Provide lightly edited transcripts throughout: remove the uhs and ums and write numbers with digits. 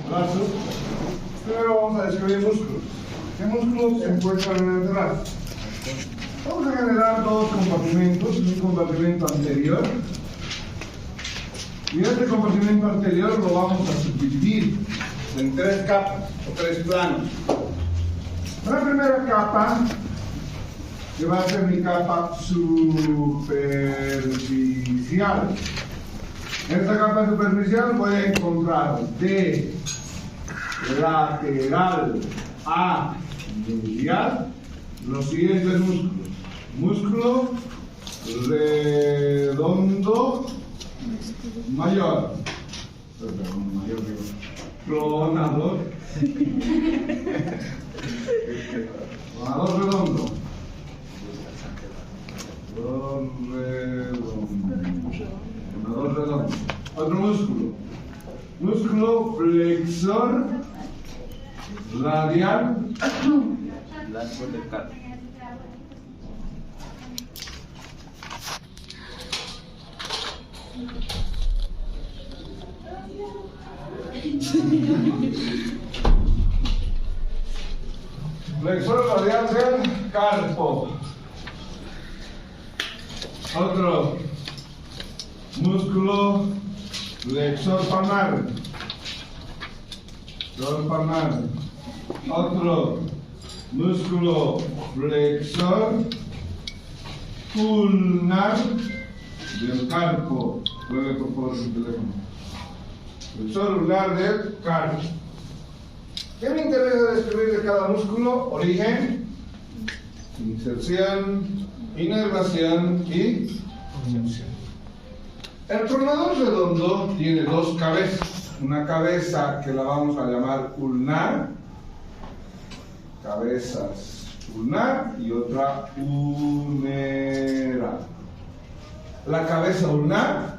brazos. Primero vamos a describir músculos. ¿Qué músculos se encuentran en el brazo? Vamos a generar dos compartimentos, un compartimento anterior. Y este compartimento anterior lo vamos a subdividir en tres capas o tres planos. La primera capa, que va a ser mi capa superficial. En esta capa superficial voy a encontrar de lateral a medial los siguientes músculos. Músculo redondo mayor. Pronador. Pronador redondo. Pronador redondo. Otro músculo. Músculo flexor radial. Flexor radial del carpo. Otro músculo flexor palmar. Otro músculo flexor ulnar del carpo. Puede por favor su teléfono. Flexor ulnar del carpo. ¿Qué me interesa describir de cada músculo? Origen, inserción, inervación y función. El pronador redondo tiene dos cabezas. Una cabeza que la vamos a llamar ulnar, cabezas ulnar, y otra humeral. La cabeza ulnar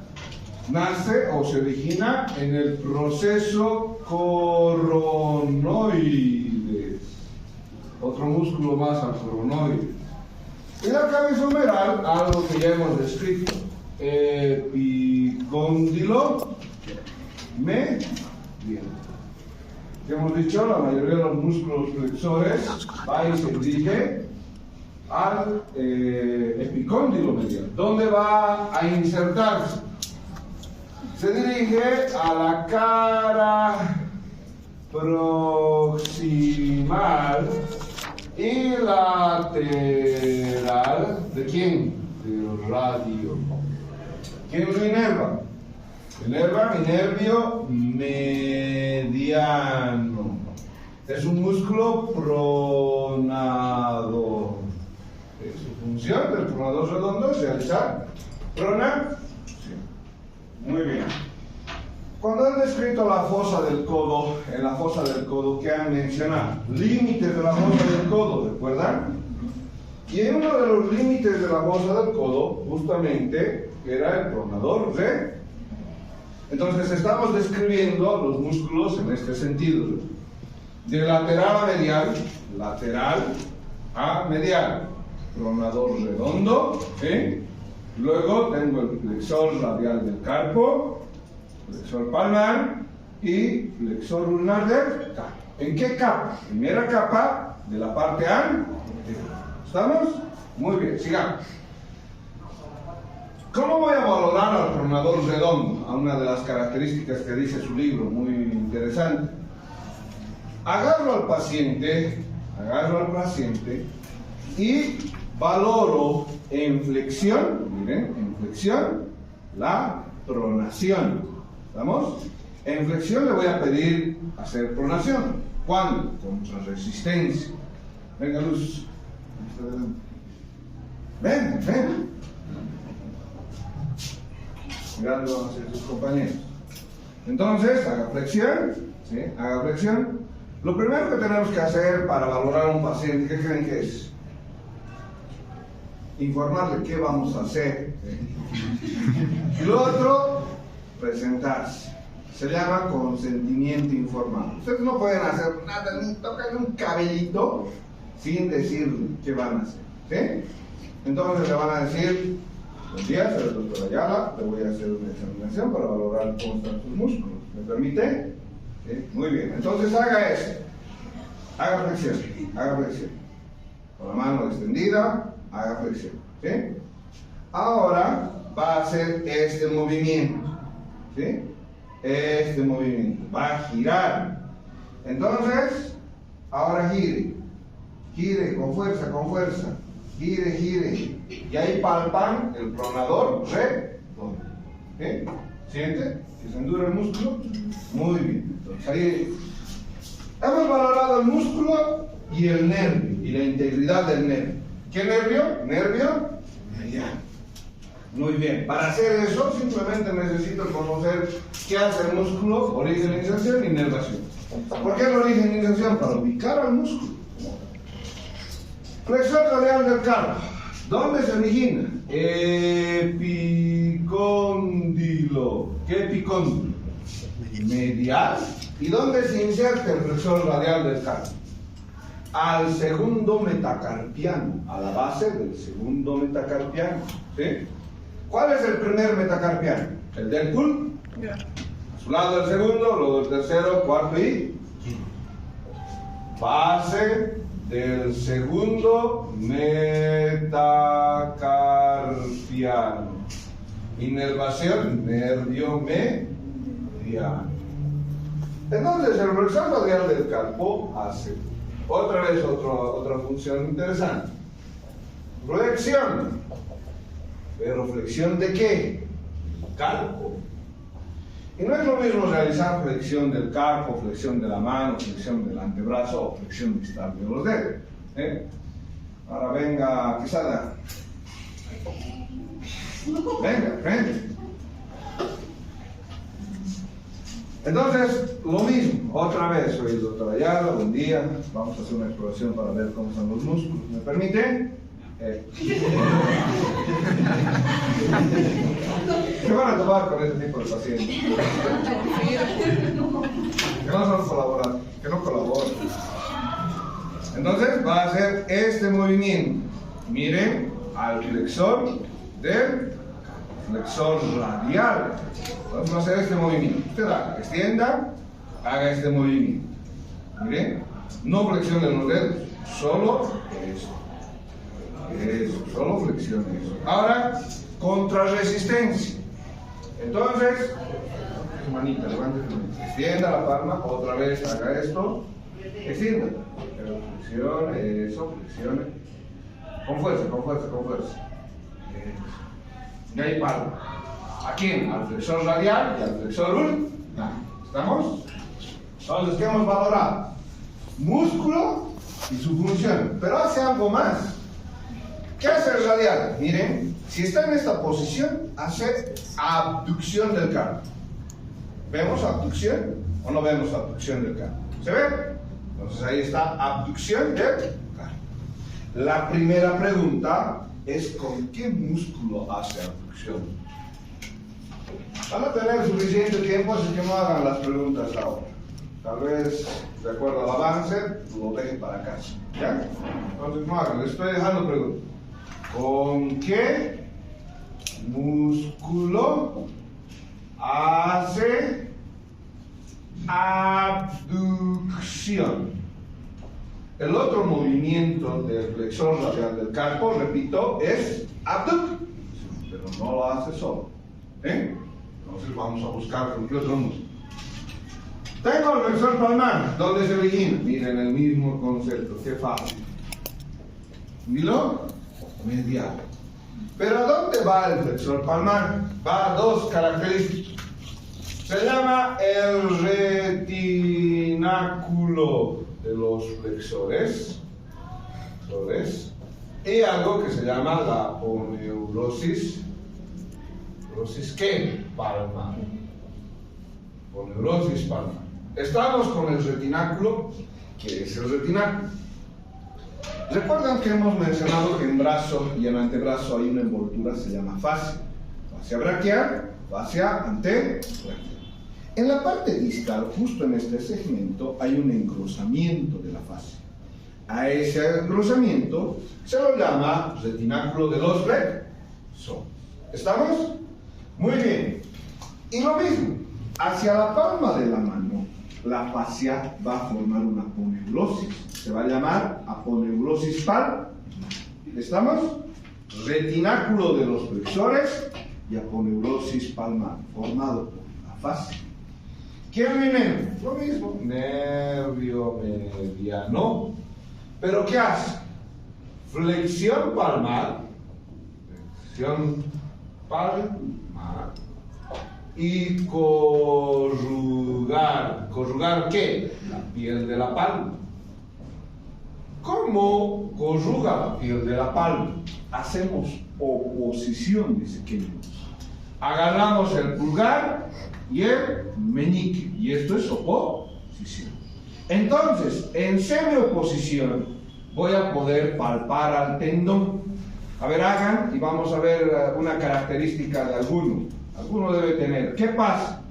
nace o se origina en el proceso coronoides, otro músculo más al coronoide. Y la cabeza humeral, algo que ya hemos descrito, epicóndilo medial. Ya hemos dicho, la mayoría de los músculos flexores va y se dirige al epicóndilo medial. ¿Dónde va a insertarse? Se dirige a la cara proximal y lateral. ¿De quién? Del radio. ¿Quién lo inerva? Inerva mi nervio mediano. Es un músculo pronador. Su función del pronador redondo es realizar pronación. Muy bien. Cuando han descrito la fosa del codo, en la fosa del codo, ¿qué han mencionado? Límites de la fosa del codo, ¿recuerdan? Y en uno de los límites de la fosa del codo, justamente, era el pronador redondo. Entonces estamos describiendo los músculos en este sentido. De lateral a medial, pronador redondo, ¿sí? Luego tengo el flexor radial del carpo, flexor palmar y flexor ulnar del carpo. ¿En qué capa? Primera capa de la parte anterior. ¿Estamos? Muy bien, sigamos. ¿Cómo voy a valorar al pronador redondo? A una de las características que dice su libro, muy interesante. Agarro al paciente y valoro en flexión, miren, en flexión, la pronación. ¿Estamos? En flexión le voy a pedir hacer pronación. ¿Cuándo? Contra resistencia. Venga, Luz. Ven. Mirando hacia sus compañeros. Entonces, haga flexión. ¿Sí? Haga flexión. Lo primero que tenemos que hacer para valorar a un paciente, ¿qué creen que es? Informarle qué vamos a hacer. Y lo otro, presentarse. Se llama consentimiento informado. Ustedes no pueden hacer nada, ni tocarle un cabellito sin decirle qué van a hacer. ¿Sí? Entonces le van a decir: buen día, soy el doctor Ayala, le voy a hacer una examinación para valorar cómo están sus músculos. ¿Me permite? ¿Sí? Muy bien, entonces haga eso. Haga flexión, haga flexión. Con la mano extendida, haga flexión. ¿Sí? Ahora va a hacer este movimiento. ¿Sí? Este movimiento. Va a girar. Entonces, ahora gire. Gire con fuerza, con fuerza. Gire, gire. Y ahí palpan el pronador redondo. ¿Sí? ¿Siente? Que se endura el músculo. Muy bien. Entonces ahí hemos valorado el músculo y el nervio y la integridad del nervio. ¿Qué nervio? Nervio mediano. Muy bien. Para hacer eso simplemente necesito conocer qué hace el músculo, origenización y inervación. ¿Por qué la origenización? Para ubicar al músculo. Flexor radial del carpo. ¿Dónde se origina? Epicóndilo. ¿Qué epicóndilo? Medial. ¿Y dónde se inserta el flexor radial del carpo? Al segundo metacarpiano, a la base del segundo metacarpiano. ¿Sí? ¿Cuál es el primer metacarpiano? El del pulpo. A su lado el segundo, luego el tercero, cuarto y quinto. Base del segundo metacarpiano. Inervación, nervio mediano. Entonces el flexor radial del carpo hace otra vez otra función interesante. Flexión. ¿Pero flexión de qué? Carpo. Y no es lo mismo realizar flexión del carpo, flexión de la mano, flexión del antebrazo o flexión distal de los dedos. Ahora venga, Quesada. Venga, frente. Entonces, lo mismo, otra vez, soy el doctor Ayala, buen día. Vamos a hacer una exploración para ver cómo son los músculos. ¿Me permite? ¿Qué van a tomar con este tipo de pacientes? Que no son colaboradores, que no colaboran. Entonces va a hacer este movimiento. Miren al flexor del flexor radial. Vamos a hacer este movimiento. Usted extienda, haga este movimiento. Miren, no flexione los dedos, solo eso. Eso, solo flexione eso. Ahora, contrarresistencia. Entonces, su manita, levante su manita. Extienda la palma, otra vez haga esto. Extienda. Flexione, eso, flexione. Con fuerza, con fuerza, con fuerza. Eso. Y ahí palma. ¿A quién? Al flexor radial y al flexor ulnar. ¿Estamos? Entonces, ¿qué hemos valorado? Músculo y su función. Pero hace algo más. ¿Qué hace el radial? Miren, si está en esta posición, hace abducción del carpo. ¿Vemos abducción o no vemos abducción del carpo? ¿Se ve? Entonces ahí está abducción del carpo. La primera pregunta es ¿con qué músculo hace abducción? Van a tener suficiente tiempo, así que no hagan las preguntas ahora. Tal vez, de acuerdo al avance, lo dejen para casa. ¿Ya? Entonces no hagan, les estoy dejando preguntas. ¿Con qué músculo hace abducción? El otro movimiento del flexor radial del carpo, repito, es abducción, pero no lo hace solo. Entonces vamos a buscar con qué otro músculo. Tengo el flexor palmar, ¿dónde se origina? Miren el mismo concepto, qué fácil. ¿Milo? Medial. ¿Pero a dónde va el flexor palmar? Va a dos características. Se llama el retináculo de los flexores. Y algo que se llama la aponeurosis. ¿Neurosis qué? Palmar. Aponeurosis palmar. Estamos con el retináculo. ¿Qué es el retináculo? Recuerdan que hemos mencionado que en brazo y en antebrazo hay una envoltura que se llama fascia. Fascia braquial, fascia antebraquial. En la parte distal, justo en este segmento, hay un engrosamiento de la fascia. A ese engrosamiento se lo llama retináculo de los flexores. ¿Estamos? Muy bien. Y lo mismo, hacia la palma de la mano, la fascia va a formar una aponeurosis. Se va a llamar aponeurosis palmar. ¿Estamos? Retináculo de los flexores y aponeurosis palmar, formado por la fascia. ¿Qué es el Lo mismo, nervio mediano. ¿Pero qué hace? Flexión palmar, y corrugar. ¿Corrugar qué? La piel de la palma. ¿Cómo corruga la piel de la palma? Hacemos oposición, dice Kenyon. Agarramos el pulgar y el meñique, y esto es oposición. Entonces, en semioposición voy a poder palpar al tendón. A ver, hagan y vamos a ver una característica de alguno. Alguno debe tener. ¿Qué pasa?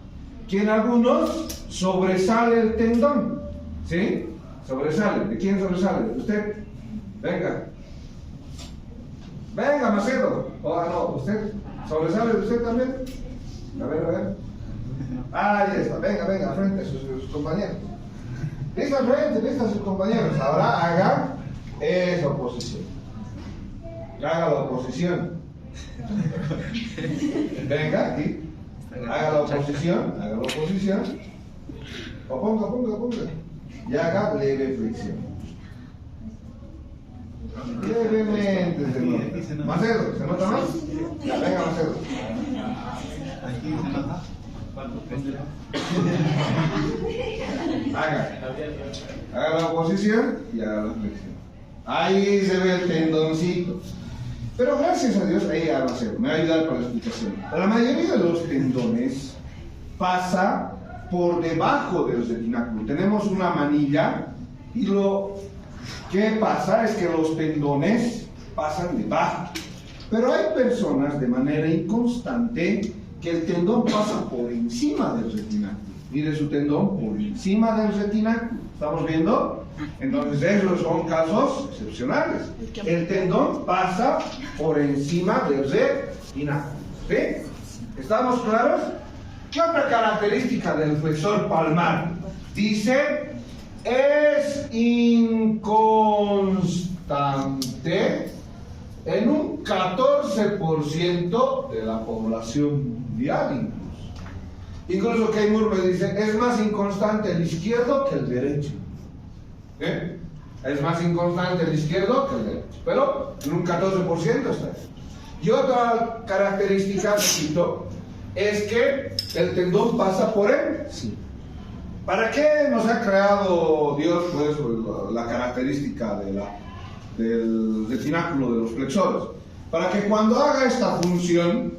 Que en algunos sobresale el tendón. ¿Sí? Sobresale. ¿De quién sobresale? ¿De usted? Venga. Venga, Macedo. No, ¿usted? ¿Sobresale de usted también? A ver. Ahí está. Venga, frente a sus compañeros. Lista al frente, lista a sus compañeros. Ahora haga esa oposición. Haga la oposición. Venga aquí. Haga la oposición. O ponga. Y haga leve flexión. Levemente se nota. Macedo, ¿se nota más? Ya, venga, Macedo. Haga la oposición y haga la flexión. Ahí se ve el tendoncito. Pero gracias a Dios, ahí va a ser, me va a ayudar para la explicación. La mayoría de los tendones pasa por debajo del retináculo. Tenemos una manilla y lo que pasa es que los tendones pasan debajo. Pero hay personas de manera inconstante que el tendón pasa por encima del retináculo. Mire su tendón por encima del retináculo. ¿Estamos viendo? Entonces esos son casos excepcionales. El tendón pasa por encima del retináculo. ¿Sí? ¿Estamos claros? ¿Qué otra característica del flexor palmar? Dice, es inconstante en un 14% de la población mundial incluso Kay Moore me dice, es más inconstante el izquierdo que el derecho. Es más inconstante el izquierdo que el derecho, pero en un 14% está eso. Y otra característica, repito, es que el tendón pasa por él. Sí. ¿Para qué nos ha creado Dios pues, la característica del retináculo de los flexores? Para que cuando haga esta función,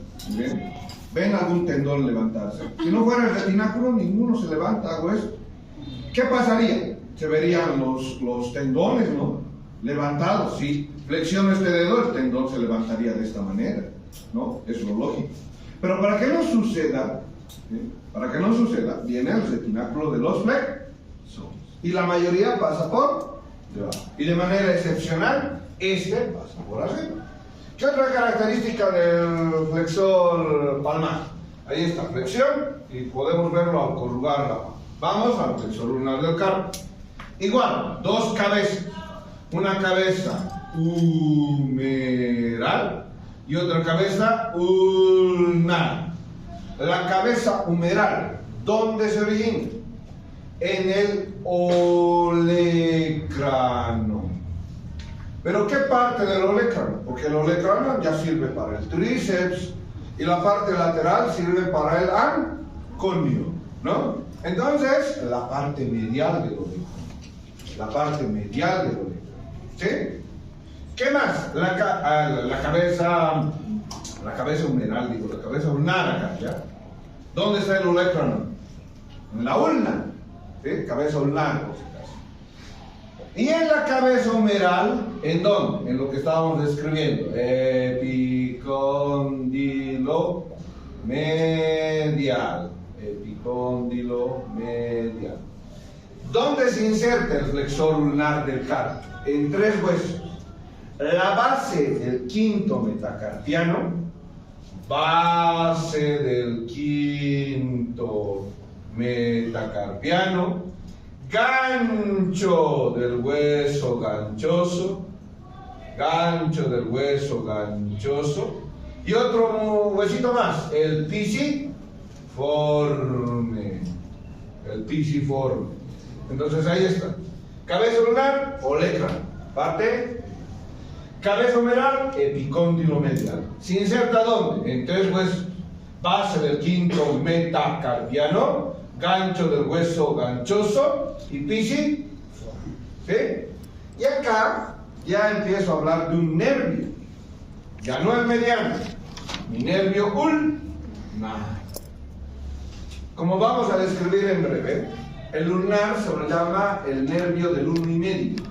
ven algún tendón levantarse. Si no fuera el retináculo, ninguno se levanta, hago esto. ¿Qué pasaría? Se verían los tendones, ¿no? Levantados, sí. Flexiono este dedo, el tendón se levantaría de esta manera, ¿no? Es lo lógico. Pero para que no suceda, viene el retináculo de los flexores. Y la mayoría pasa por debajo. Y de manera excepcional, este pasa por arriba. ¿Qué otra característica del flexor palmar? Ahí está, flexión, y podemos verlo al corrugar la palma. Vamos al flexor ulnar del carpo. Igual, dos cabezas. Una cabeza humeral y otra cabeza ulnar. La cabeza humeral, ¿dónde se origina? En el olecrano. ¿Pero qué parte del olecrano? Porque el olecrano ya sirve para el tríceps y la parte lateral sirve para el anconio, ¿no? Entonces, la parte medial del olecrano. ¿Sí? ¿Qué más? La cabeza humeral, la cabeza ulnar acá, ¿ya? ¿Dónde está el olecrano? En la ulna, ¿sí? Cabeza ulnar, por si acaso. Y en la cabeza humeral, ¿en dónde? En lo que estábamos describiendo. Epicóndilo medial. ¿Dónde se inserta el flexor ulnar del carpo? En tres huesos. La base del quinto metacarpiano, base del quinto metacarpiano, gancho del hueso ganchoso, gancho del hueso ganchoso, y otro huesito más, el pisiforme, el pisiforme. Entonces ahí está, cabeza lunar, olecra, parte, cabeza humeral, epicóndilo medial. ¿Se inserta dónde? En tres huesos, base del quinto metacarpiano, gancho del hueso ganchoso y pisiforme. ¿Sí? Y acá ya empiezo a hablar de un nervio, ya no el mediano, mi nervio ulnar. Como vamos a describir en breve, el ulnar se lo llama el nervio del 1 y medio.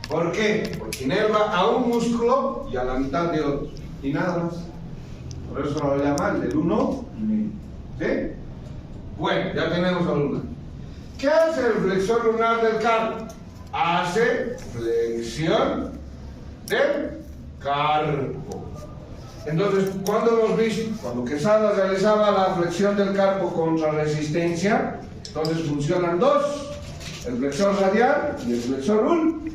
¿Por qué? Porque inerva a un músculo y a la mitad de otro, y nada más. Por eso lo llama el del 1 y medio. ¿Sí? Bueno, ya tenemos al ulnar. ¿Qué hace el flexor lunar del carpo? Hace flexión del carpo. Entonces, ¿cuándo hemos visto? Cuando Quesada realizaba la flexión del carpo contra resistencia, entonces funcionan dos, el flexor radial y el flexor ulnar,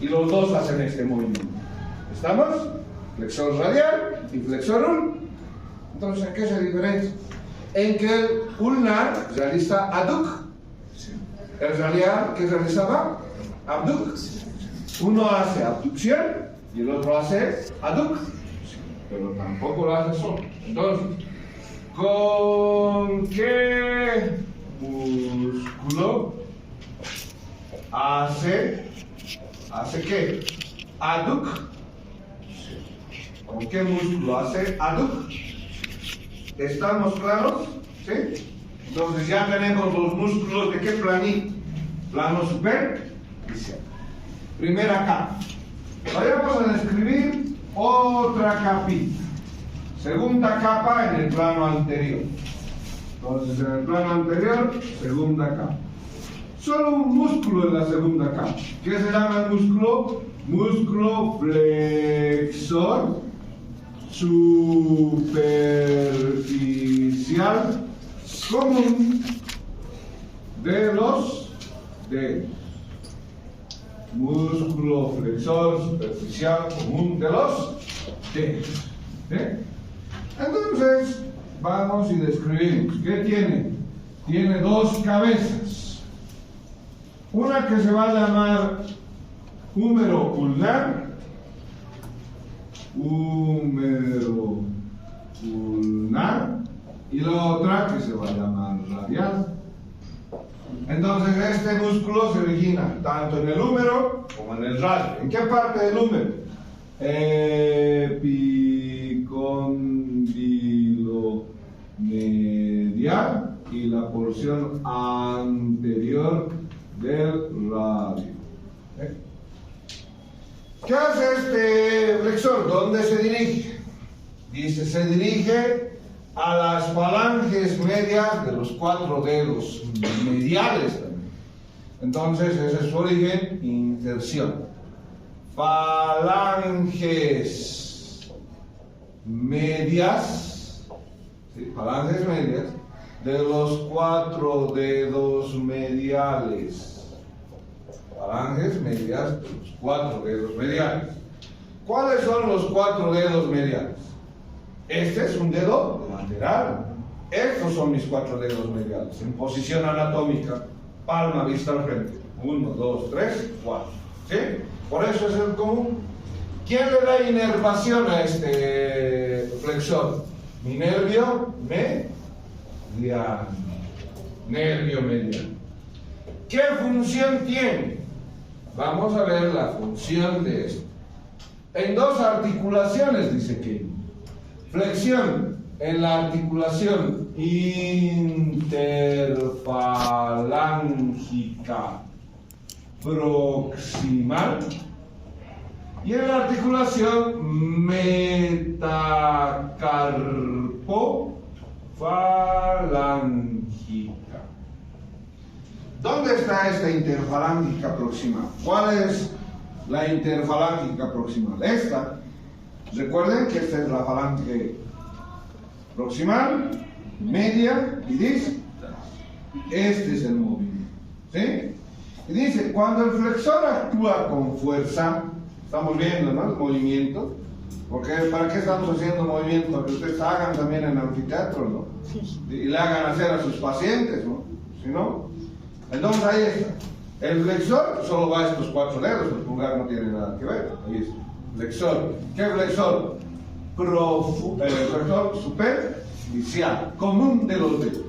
y los dos hacen este movimiento. ¿Estamos? Flexor radial y flexor ulnar. Entonces, ¿en qué se diferencia? En que el ulnar realiza adducción, el radial que realizaba abducción. Uno hace abducción y el otro hace adducción, pero tampoco lo hace solo. Entonces, ¿con qué músculo hace qué? Adducción. ¿Con qué músculo hace adducción? ¿Estamos claros? ¿Sí? Entonces ya tenemos los músculos de qué planito. Plano superficial. Primera capa. Vayamos a describir otra capita. Segunda capa en el plano anterior. Entonces en el plano anterior, segunda capa. Solo un músculo en la segunda capa. ¿Qué se llama el músculo? Músculo flexor superficial común de los dedos. Músculo flexor superficial común de los dedos. ¿Sí? Entonces, vamos y describimos. ¿Qué tiene? Tiene dos cabezas. Una que se va a llamar húmero ulnar, húmero ulnar, y la otra que se va a llamar radial. Entonces este músculo se origina tanto en el húmero como en el radio. ¿En qué parte del húmero? Epicóndilo medial y la porción anterior del radio. ¿Qué hace este flexor? ¿Dónde se dirige? Dice, se dirige a las falanges medias de los 4 dedos mediales también. Entonces, ese es su origen, inserción. Falanges medias, ¿sí? Falanges medias de los 4 dedos mediales. Falanges medias de los 4 dedos mediales. ¿Cuáles son los 4 dedos mediales? Este es un dedo lateral. Estos son mis 4 dedos mediales. En posición anatómica, palma vista al frente. 1, 2, 3, 4. ¿Sí? Por eso es el común. ¿Quién le da inervación a este flexor? Mi nervio mediano. Nervio mediano. ¿Qué función tiene? Vamos a ver la función de esto. En 2 articulaciones, dice que flexión en la articulación interfalángica proximal y en la articulación metacarpofalángica. ¿Dónde está esta interfalángica proximal? ¿Cuál es la interfalángica proximal? Esta. Recuerden que esta es la falange proximal, media y distal. Este es el movimiento. ¿Sí? Y dice, cuando el flexor actúa con fuerza, estamos viendo, ¿no? El movimiento. Porque ¿para qué estamos haciendo movimiento? Para que ustedes hagan también en anfiteatro, ¿no? Y le hagan hacer a sus pacientes, ¿no? Si no, entonces ahí está. El flexor solo va a estos 4 dedos, el pulgar no tiene nada que ver. Ahí está. Flexor. ¿Qué flexor? Flexor superficial, común de los dedos.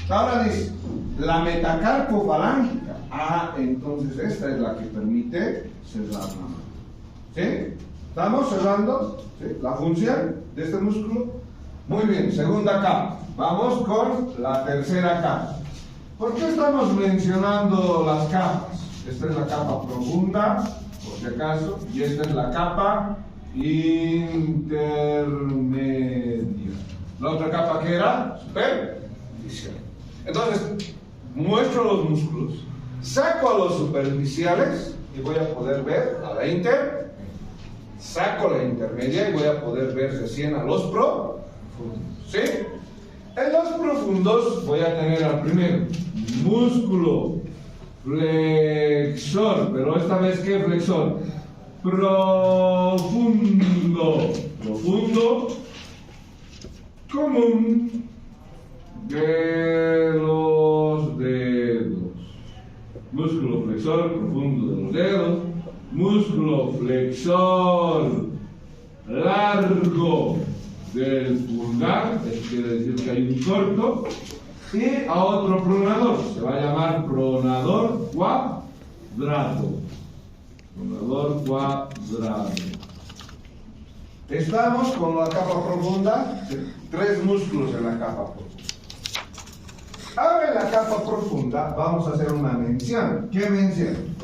Ahora dice, la metacarpofalángica. Ah, entonces esta es la que permite cerrar la mano. ¿Sí? ¿Estamos cerrando? ¿Sí? La función de este músculo. Muy bien, segunda capa. Vamos con la tercera capa. ¿Por qué estamos mencionando las capas? Esta es la capa profunda, por si acaso, y esta es la capa intermedia. La otra capa que era superficial. Entonces, muestro los músculos, saco a los superficiales y voy a poder ver a la intermedia. Saco la intermedia y voy a poder ver recién a los profundos. ¿Sí? En los profundos voy a tener al primero, músculo flexor, pero esta vez ¿qué flexor? Profundo, común de los dedos. Músculo flexor profundo de los dedos, músculo flexor largo del pulgar, eso quiere decir que hay un corto, y a otro pronador, se va a llamar pronador cuadrado. Pronador cuadrado. Estamos con la capa profunda, 3 músculos en la capa profunda. Ahora en la capa profunda vamos a hacer una mención. ¿Qué mención?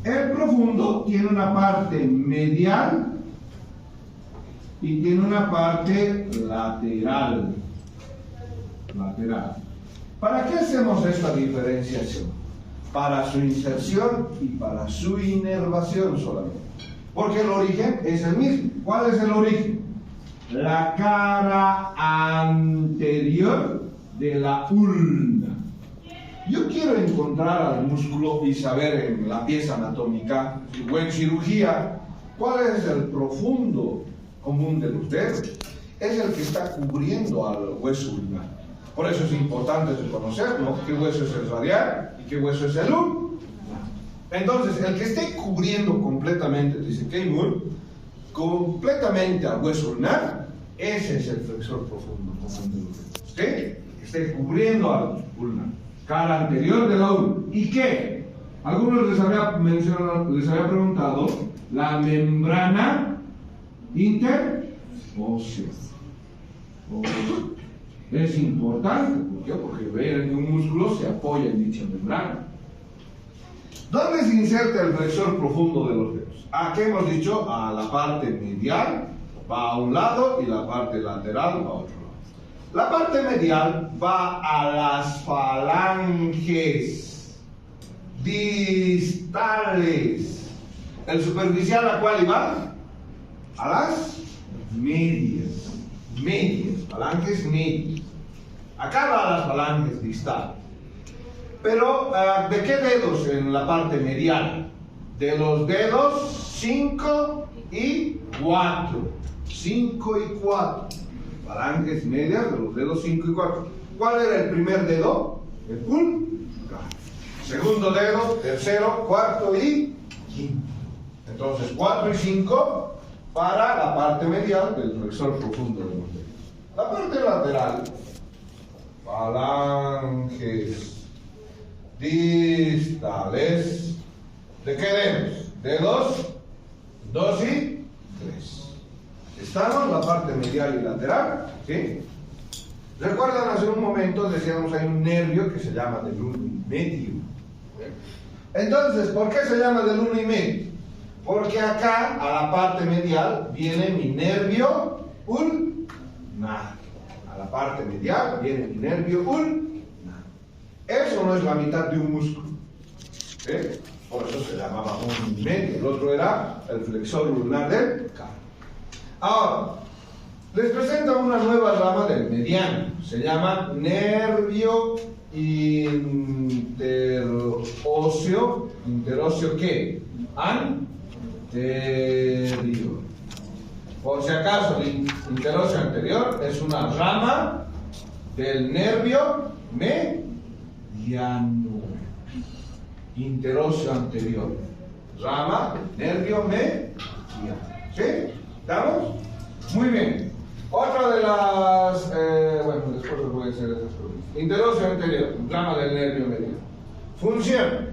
El profundo tiene una parte medial y tiene una parte lateral. ¿Para qué hacemos esta diferenciación? Para su inserción y para su inervación solamente. Porque el origen es el mismo. ¿Cuál es el origen? La cara anterior de la ulna. Yo quiero encontrar al músculo y saber en la pieza anatómica o en cirugía cuál es el profundo común de los dedos. Es el que está cubriendo al hueso ulnar. Por eso es importante conocer, ¿no? Qué hueso es el radial y qué hueso es el ulnar. Entonces, el que esté cubriendo completamente, dice Keimur, completamente al hueso ulnar, ese es el flexor profundo común de los dedos. ¿Sí? Que esté cubriendo al ulnar. Cara anterior de la ulna. ¿Y qué? Algunos les había preguntado la membrana interósea. Es importante, ¿por qué? Porque ven que un músculo se apoya en dicha membrana. ¿Dónde se inserta el flexor profundo de los dedos? ¿A qué hemos dicho? A la parte medial va a un lado y la parte lateral va a otro lado. La parte medial va a las falanges distales. ¿El superficial a cuál iba? A las medias. Falanges medias. Acá va a las falanges distales. Pero, ¿de qué dedos en la parte medial? De los dedos 5 y 4. 5 y 4. Falanges medias de los dedos 5 y 4. ¿Cuál era el primer dedo? El pulgar. Segundo dedo, tercero, cuarto y quinto. Entonces, 4 y 5 para la parte medial del flexor profundo de los dedos. La parte lateral, falanges distales. ¿De qué dedos? Dedos 2 y 3. ¿Estamos? La parte medial y lateral, ¿sí? ¿Recuerdan hace un momento? Decíamos hay un nervio que se llama del 1 y medio. Entonces, ¿por qué se llama del 1 y medio? Porque acá, a la parte medial, viene mi nervio ulnar. A la parte medial viene mi nervio ulnar. Eso no es la mitad de un músculo. ¿Sí? Por eso se llamaba 1 y medio. El otro era el flexor ulnar del carpo. Ahora, les presento una nueva rama del mediano. Se llama nervio Interóseo ¿qué? Anterior. Por si acaso, el interóseo anterior es una rama del nervio mediano. Interóseo anterior. Rama del nervio mediano. ¿Sí? ¿Estamos? Muy bien. Otra de las... bueno, después les voy a hacer esas preguntas. Interóseo anterior, rama del nervio mediano. Función.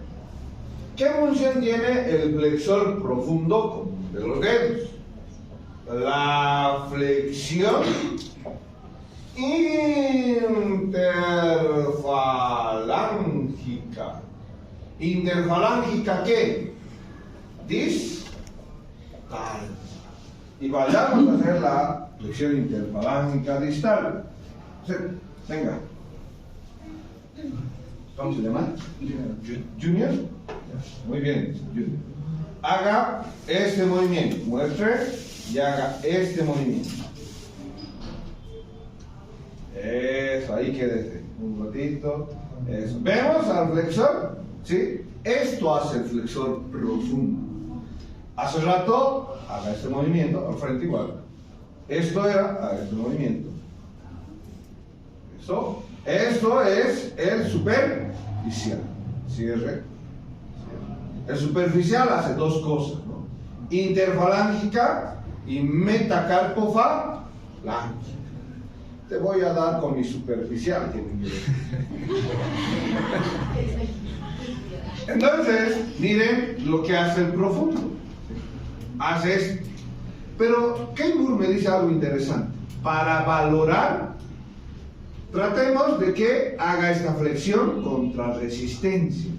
¿Qué función tiene el flexor profundo de los dedos? La flexión interfalángica. ¿Interfalángica qué? Distal. Y vayamos a hacer la flexión interfalángica distal. Venga. ¿Cómo se llama? Junior. Muy bien, Junior. Haga este movimiento. Muestre y haga este movimiento. Eso, ahí quédese. Un ratito. Eso. ¿Vemos al flexor? ¿Sí? Esto hace el flexor profundo. Hace rato, haga este movimiento, al frente igual. Esto era, haga este movimiento. Eso. Esto es el superficial. Cierre. El superficial hace dos cosas, ¿no? Interfalángica y metacarpofalángica. Te voy a dar con mi superficial. Entonces, miren lo que hace el profundo. Hace esto. Pero Kenburg me dice algo interesante. Para valorar, tratemos de que haga esta flexión contra resistencia.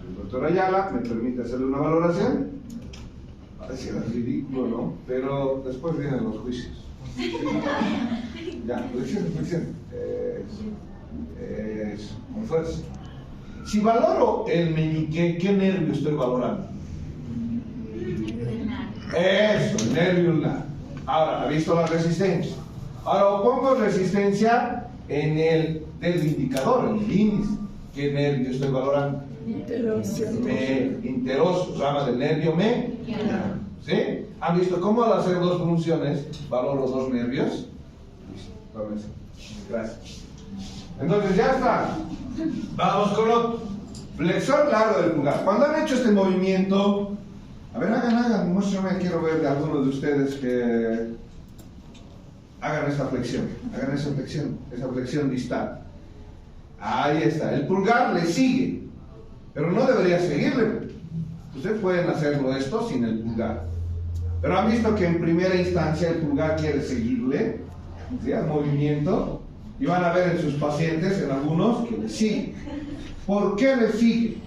El doctor Ayala me permite hacerle una valoración. Pareciera ridículo, ¿no? Pero después vienen los juicios. Ya, flexión. Con fuerza. Si valoro el meñique, ¿qué nervio estoy valorando? Eso, el nervio ulnar. Ahora, ¿ha visto la resistencia? Ahora opongo resistencia en el dedo indicador, en el índice. ¿Qué nervio estoy valorando? Interóseo, rama del nervio mediano. ¿Sí? ¿Han visto cómo al hacer dos funciones valoro dos nervios? Listo, gracias. Entonces ya está. Vamos con otro. Flexor largo del pulgar. Cuando han hecho este movimiento, a ver, hagan, muéstrenme, quiero ver de algunos de ustedes que hagan esta flexión, esa flexión distal. Ahí está, el pulgar le sigue, pero no debería seguirle. Ustedes pueden hacerlo esto sin el pulgar, pero han visto que en primera instancia el pulgar quiere seguirle, ¿sí?, al movimiento, y van a ver en sus pacientes, en algunos, que le sigue. ¿Por qué le sigue?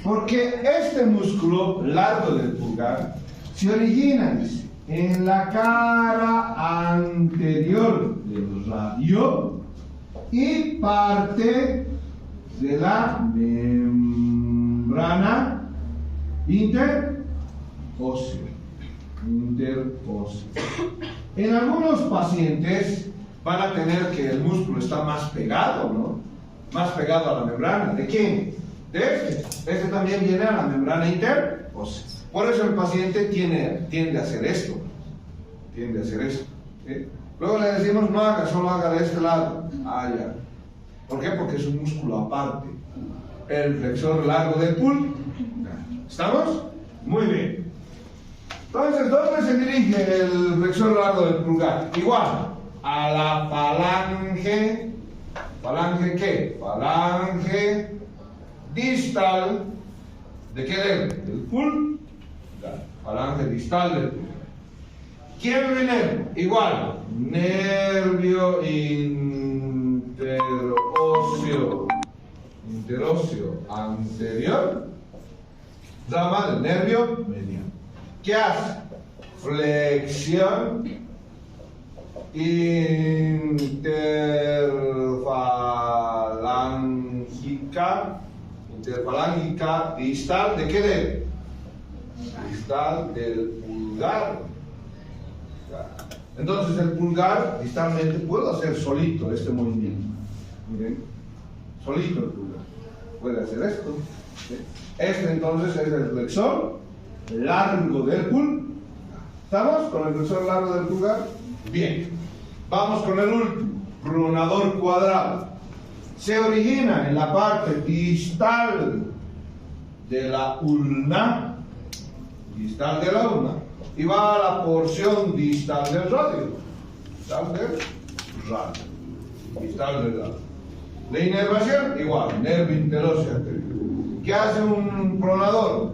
Porque este músculo largo del pulgar se origina, dice, en la cara anterior del radio y parte de la membrana interósea. En algunos pacientes van a tener que el músculo está más pegado, ¿no? Más pegado a la membrana. ¿De quién? De este. Este también viene a la membrana interósea. Por eso el paciente tiende a hacer esto. ¿Sí? Luego le decimos, no haga, solo haga de este lado. Ah, ya. ¿Por qué? Porque es un músculo aparte. El flexor largo del pulgar. ¿Estamos? Muy bien. Entonces, ¿dónde se dirige el flexor largo del pulgar? Igual, a la falange. ¿Falange qué? Falange distal. ¿De qué dedo? Del pulgar. Falange distal del pulgar. ¿Quién viene? Igual, nervio interóseo anterior, rama del nervio mediano. ¿Qué hace? Flexión interfalángica distal. ¿De qué dedo? Distal del pulgar. Entonces el pulgar distalmente puedo hacer solito este movimiento. Miren, solito el pulgar. Puede hacer esto. ¿Sí? Este entonces es el flexor largo del pulgar. ¿Estamos con el flexor largo del pulgar? Bien. Vamos con el último, pronador cuadrado. Se origina en la parte distal de la ulna, y va a la porción distal del radio. Distal del radio. La inervación, igual, nervio interóseo anterior. ¿Qué hace un pronador?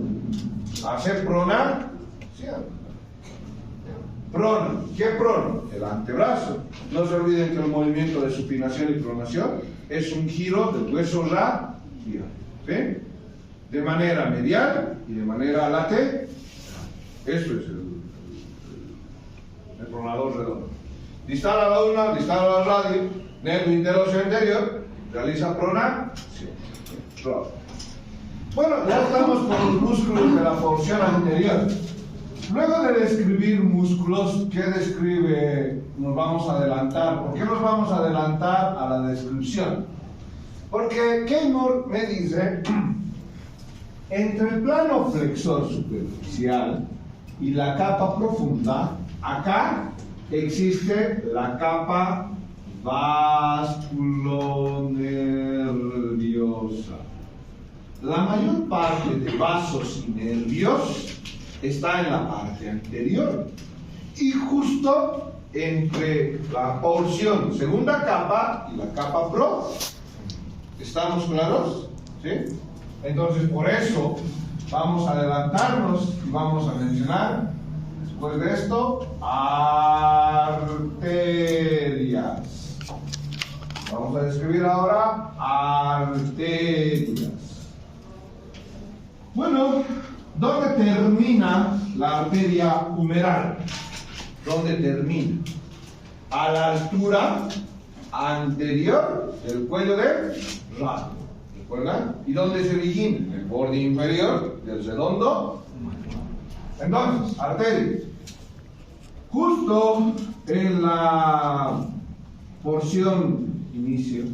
Hace pronar. ¿Sí? Prona. ¿Qué prona? El antebrazo. No se olviden que el movimiento de supinación y pronación es un giro del hueso radial. ¿Sí? De manera medial y de manera lateral. Eso es el pronador redondo. Distal a la ulna, distal a la radio, nervio interóseo anterior, realiza pronación. Bueno, ya estamos con los músculos de la porción anterior. Luego de describir músculos, ¿qué describe? Nos vamos a adelantar. ¿Por qué nos vamos a adelantar a la descripción? Porque Keymore me dice, entre el plano flexor superficial y la capa profunda, acá existe la capa vasculonerviosa. La mayor parte de vasos y nervios está en la parte anterior y justo entre la porción segunda capa y la capa pro. ¿Estamos claros? ¿Sí? Entonces por eso vamos a adelantarnos y vamos a mencionar después de esto arterias. Vamos a describir ahora arterias. Bueno, ¿dónde termina la arteria humeral? ¿Dónde termina? A la altura anterior del cuello del radio. ¿Recuerdan? ¿Y dónde se origina? En el borde inferior del redondo. Entonces, arteria. Justo en la porción inicio,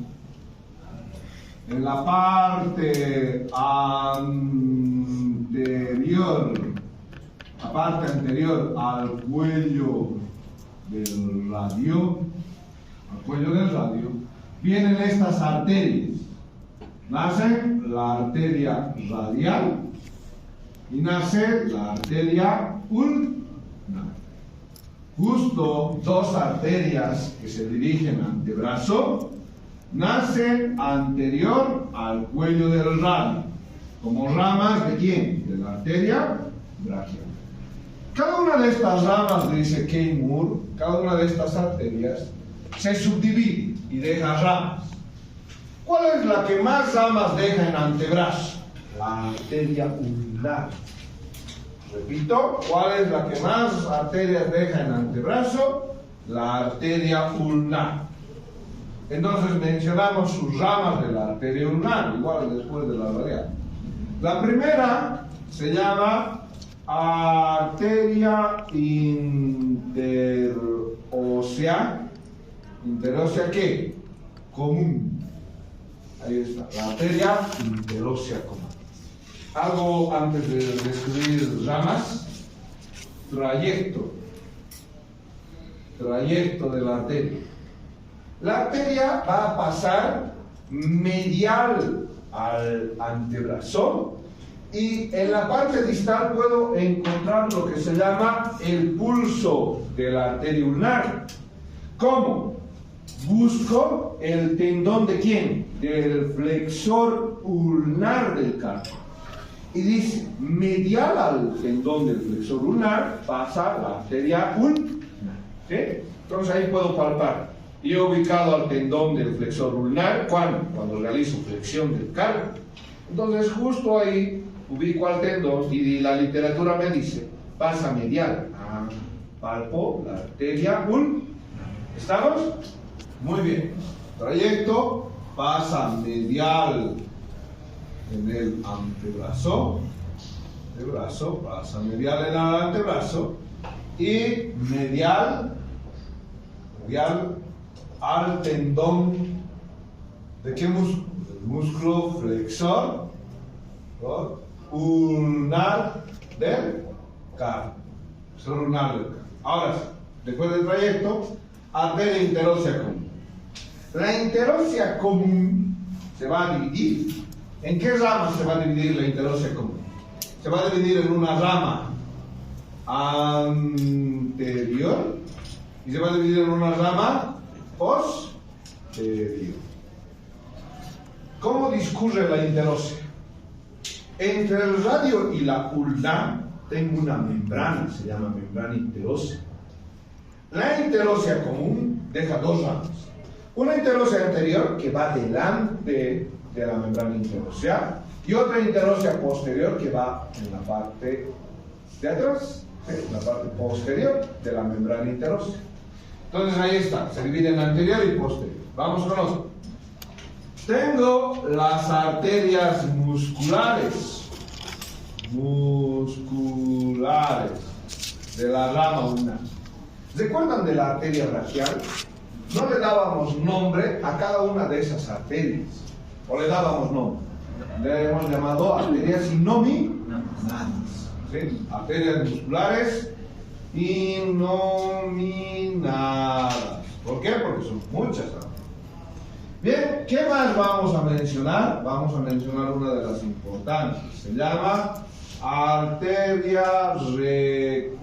en la parte anterior al cuello del radio, vienen estas arterias. Nace la arteria radial y nace la arteria ulnar. Justo dos arterias que se dirigen al antebrazo nacen anterior al cuello del radio, como ramas de ¿quién? De la arteria brachial. Cada una de estas ramas, dice Keymore, cada una de estas arterias se subdivide y deja ramas. ¿Cuál es la que más ramas deja en antebrazo? La arteria ulnar. Repito, ¿cuál es la que más arterias deja en antebrazo? La arteria ulnar. Entonces mencionamos sus ramas de la arteria ulnar, igual después de la radial. La primera se llama arteria interósea. ¿Interósea qué? Común. Ahí está, la arteria interósea común. Algo antes de describir ramas. Trayecto de la arteria. La arteria va a pasar medial al antebrazo y en la parte distal puedo encontrar lo que se llama el pulso de la arteria ulnar. ¿Cómo? Busco el tendón de ¿quién? Del flexor ulnar del carpo. Y dice, medial al tendón del flexor ulnar pasa la arteria ulnar. ¿Sí? Entonces ahí puedo palpar. Y he ubicado al tendón del flexor ulnar cuando realizo flexión del carpo. Entonces justo ahí ubico al tendón y la literatura me dice, pasa medial. Palpo la arteria ulnar. ¿Estamos? Muy bien. Trayecto pasa medial en el antebrazo. Pasa medial en el antebrazo y medial al tendón. ¿De qué músculo? el músculo flexor ulnar del carpo. Flexor ulnar del carpo. Ahora sí, después del trayecto, arteria interósea común. La interósea común se va a dividir. ¿En qué ramas se va a dividir la interósea común? Se va a dividir en una rama anterior y se va a dividir en una rama posterior. ¿Cómo discurre la interósea? Entre el radio y la ulna tengo una membrana, se llama membrana interósea. La interósea común deja dos ramas. Una interósea anterior que va delante de la membrana interósea y otra interósea posterior que va en la parte de atrás, en la parte posterior de la membrana interósea. Entonces ahí está, se divide en anterior y posterior. Vamos con otro. Tengo las arterias musculares de la rama ulnar. ¿Recuerdan de la arteria braquial? No le dábamos nombre a cada una de esas arterias, o le dábamos nombre. Le hemos llamado arterias innominadas. ¿Sí? Arterias musculares innominadas. ¿Por qué? Porque son muchas. Bien, ¿qué más vamos a mencionar? Vamos a mencionar una de las importantes. Se llama arteria recurrente.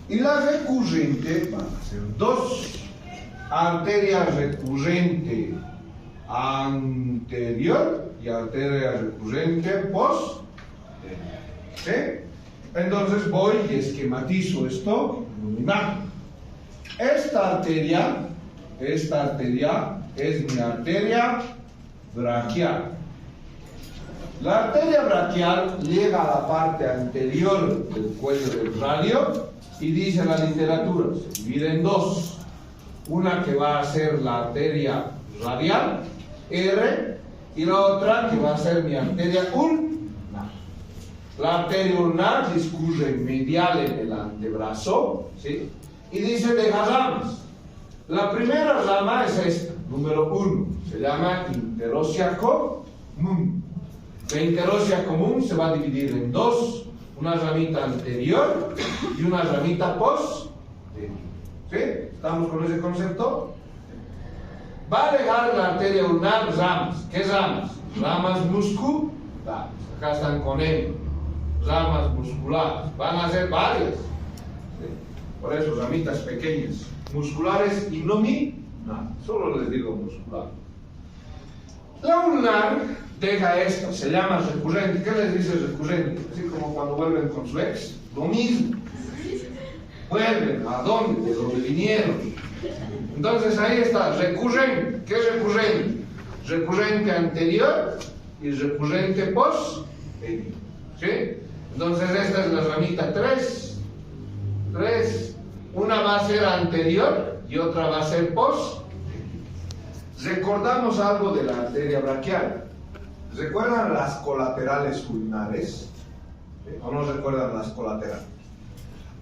Y la recurrente van a ser dos. Arteria recurrente anterior y arteria recurrente posterior. ¿Sí? Entonces voy y esquematizo esto iluminando. Esta arteria es mi arteria braquial. La arteria braquial llega a la parte anterior del cuello del radio y dice la literatura, se divide en dos. Una que va a ser la arteria radial, R, y la otra que va a ser mi arteria ulnar. La arteria ulnar discurre medial en el antebrazo, ¿sí? Y dice deja ramas. La primera rama es esta, número 1, se llama interósea común. La interósea común se va a dividir en dos, una ramita anterior y una ramita posterior. ¿Sí? ¿Estamos con ese concepto? Va a dejar la arteria ulnar ramas. ¿Qué ramas? Ramas musculares. Acá están con él. Ramas musculares. Van a ser varias. ¿Sí? Por eso, ramitas pequeñas. Musculares y solo les digo muscular. La ulnar deja esto, se llama recurrente. ¿Qué les dice recurrente? Así como cuando vuelven con su ex. Lo mismo. Vuelven, ¿a dónde? De donde vinieron. Entonces ahí está, recurrente. ¿Qué es recurrente? Recurrente anterior y recurrente posterior. ¿Sí? Entonces esta es la ramita 3. Una va a ser anterior y otra va a ser posterior. Recordamos algo de la arteria braquial. ¿Recuerdan las colaterales ulnares? ¿O no recuerdan las colaterales?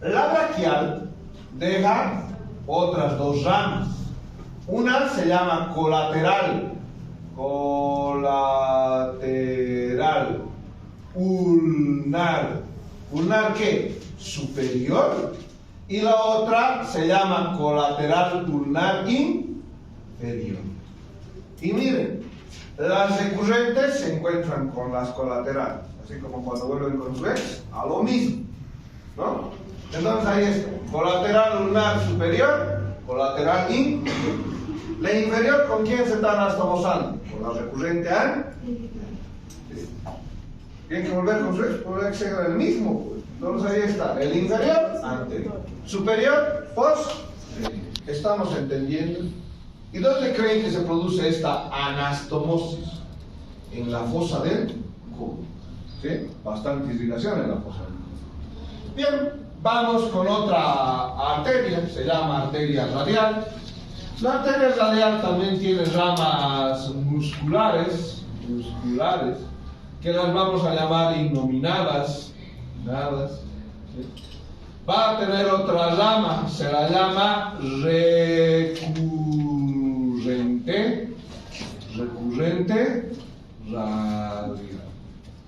La braquial deja otras dos ramas. Una se llama colateral ulnar. ¿Ulnar qué? Superior. Y la otra se llama colateral ulnar inferior. Y miren, las recurrentes se encuentran con las colaterales, así como cuando vuelven con su ex, a lo mismo, ¿no? Entonces ahí está, colateral ulnar superior, colateral inferior. La inferior, ¿con quién se está anastomosando? Con la recurrente anterior. Tienen que volver con su ex, puede ser el mismo, pues. Entonces ahí está, el inferior, anterior, superior, posterior. ¿Estamos entendiendo? ¿Y dónde creen que se produce esta anastomosis? En la fosa del codo. ¿Sí? Bastante irrigación en la fosa del codo. Bien, vamos con otra arteria, se llama arteria radial. La arteria radial también tiene ramas musculares, que las vamos a llamar innominadas. ¿Sí? Va a tener otra rama, se la llama recurrente. recurrente radial.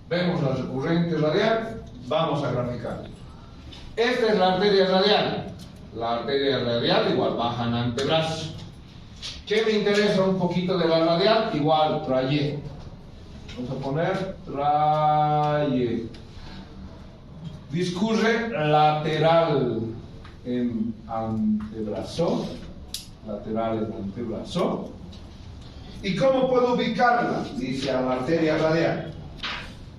Vemos la recurrente radial, vamos a graficar. Esta es la arteria radial. La arteria radial igual baja en antebrazo. ¿Qué me interesa un poquito de la radial? Igual trayecto. Vamos a poner trayecto. Discurre lateral en antebrazo. Lateral en antebrazo. ¿Y cómo puedo ubicarla? Dice a la arteria radial.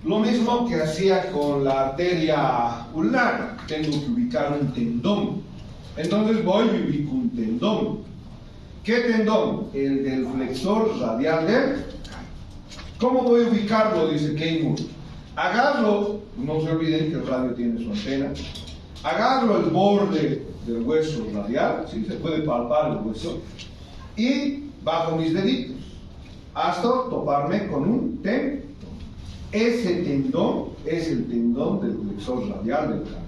Lo mismo que hacía con la arteria ulnar. Tengo que ubicar un tendón. Entonces voy y ubico un tendón. ¿Qué tendón? El del flexor radial del carpo. ¿Cómo voy a ubicarlo? Dice Keimur. Agarro, no se olviden que el radio tiene su antena. Agarro el borde del hueso radial, ¿sí? Se puede palpar el hueso, y bajo mis deditos hasta toparme con un tendón. Ese tendón es el tendón del flexor radial del carpo.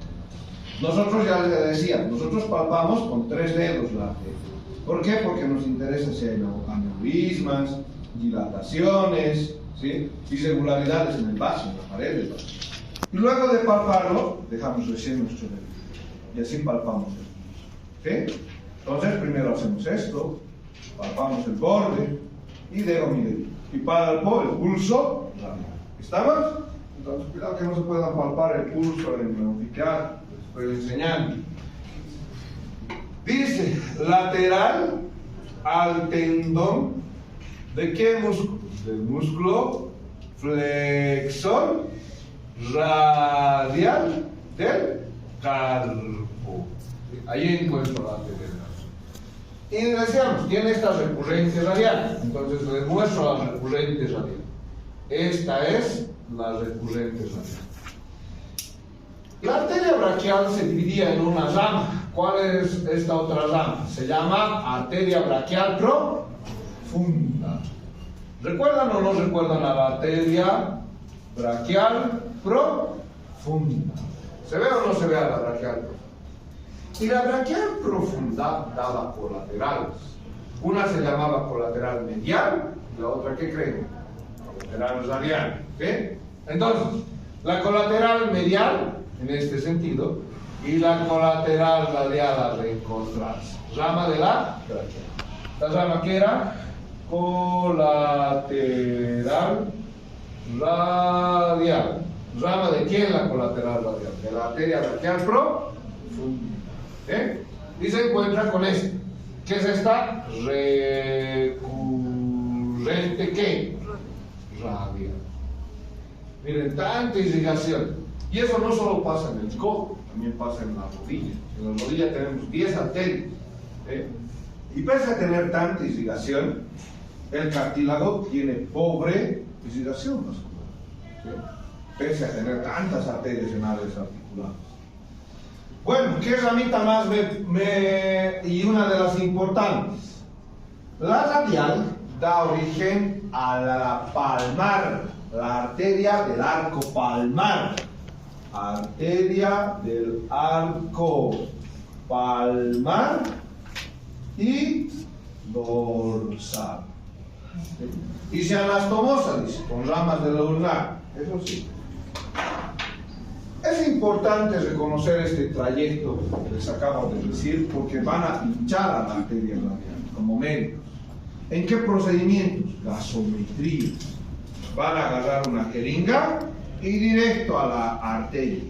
Nosotros ya les decía, nosotros palpamos con 3 dedos la arteria. ¿Por qué? Porque nos interesa si hay aneurismas, dilataciones, ¿sí? Irregularidades en el vaso, en la pared del vaso. Y luego de palparlo, dejamos recién nuestro dedo. Y así palpamos esto. ¿Sí? Entonces, primero hacemos esto, palpamos el borde y dejo mi dedo. Y palpo el pulso radial. ¿Estamos? Entonces, cuidado que no se pueda palpar el pulso en el oficial. Les estoy enseñando. Dice, lateral al tendón, ¿de qué músculo? Del músculo flexor radial del carpo. Ahí encuentro la arteria. Y decíamos, tiene esta recurrencia radial. Entonces les muestro la recurrente radial. Esta es la recurrente radial. La arteria braquial se dividía en una rama. ¿Cuál es esta otra rama? Se llama arteria braquial profunda. ¿Recuerdan o no recuerdan a la arteria braquial profunda? ¿Se ve o no se ve a la braquial profunda? Y la braquial profunda daba colaterales. Una se llamaba colateral medial, y la otra, ¿qué creen? Colateral radial. ¿Sí? Entonces, la colateral medial, en este sentido, y la colateral radial a reencontrarse. Rama de la braquial. ¿La rama qué era? Colateral radial. ¿Rama de quién la colateral radial? De la arteria braquial profunda. Y se encuentra con esta. ¿Qué es esta? Recurrente ¿qué? Radial. Miren, tanta irrigación. Y eso no solo pasa en el codo, también pasa en la rodilla. En la rodilla tenemos 10 arterias. Y pese a tener tanta irrigación, el cartílago tiene pobre irrigación vascular. Pese a tener tantas arterias en áreas articulares. Bueno, ¿qué ramita más y una de las importantes? La radial da origen a la palmar, la arteria del arco palmar. Arteria del arco palmar y dorsal. Y se anastomosa, dice, con ramas de la ulnar. Eso sí. Es importante reconocer este trayecto que les acabo de decir porque van a pinchar a la arteria radial como médicos. ¿En qué procedimientos? Gasometría. Van a agarrar una jeringa y directo a la arteria.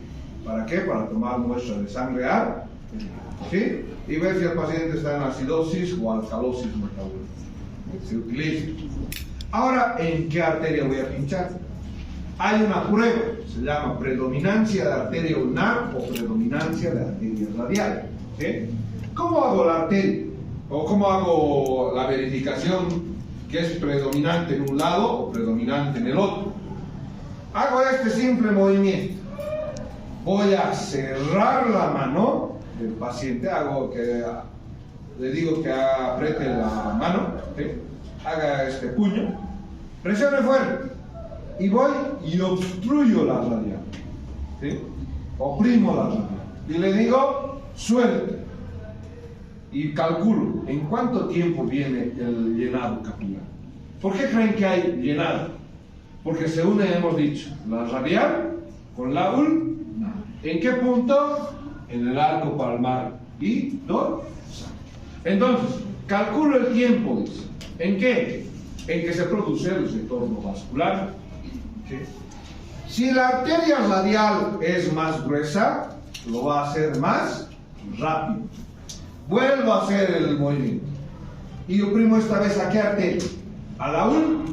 ¿Para qué? Para tomar muestras de sangre arterial, ¿sí? Y ver si el paciente está en acidosis o alcalosis metabólica. Se utiliza. Ahora, ¿en qué arteria voy a pinchar? Hay una prueba, se llama predominancia de arteria ulnar o predominancia de arteria radial. ¿Sí? ¿Cómo hago la arteria? ¿O cómo hago la verificación que es predominante en un lado o predominante en el otro? Hago este simple movimiento. Voy a cerrar la mano del paciente, le digo que apriete la mano, ¿sí? Haga este puño, presione fuerte y voy y obstruyo la radial, ¿sí? Oprimo la radial y le digo suelte y calculo en cuánto tiempo viene el llenado capilar. ¿Por qué creen que hay llenado? Porque se une, hemos dicho, la radial con la ulnar. ¿En qué punto? En el arco palmar y dorsal. Entonces, calculo el tiempo, dice. ¿En qué? En que se produce el retorno vascular. ¿Sí? Si la arteria radial es más gruesa, lo va a hacer más rápido. Vuelvo a hacer el movimiento. Y oprimo esta vez a qué arteria? A la ulnar.